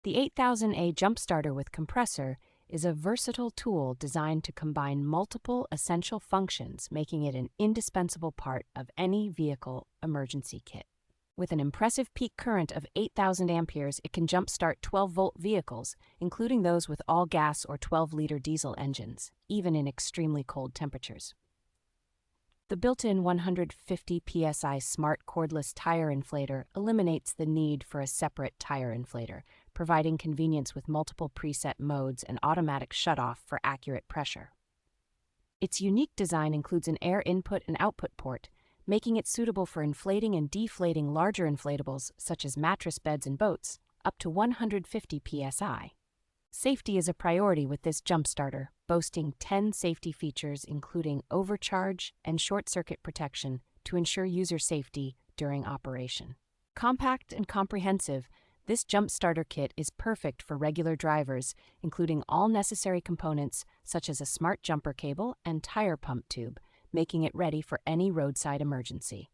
The 8000A jump starter with compressor is a versatile tool designed to combine multiple essential functions, making it an indispensable part of any vehicle emergency kit. With an impressive peak current of 8,000 amperes, it can jumpstart 12-volt vehicles, including those with all-gas or 12-liter diesel engines, even in extremely cold temperatures. The built-in 150 psi smart cordless tire inflator eliminates the need for a separate tire inflator, providing convenience with multiple preset modes and automatic shutoff for accurate pressure. Its unique design includes an air input and output port, making it suitable for inflating and deflating larger inflatables such as mattress beds and boats, up to 150 psi. Safety is a priority with this jump starter, boasting 10 safety features including overcharge and short-circuit protection to ensure user safety during operation. Compact and comprehensive, this jump starter kit is perfect for regular drivers, including all necessary components such as a smart jumper cable and tire pump tube, making it ready for any roadside emergency.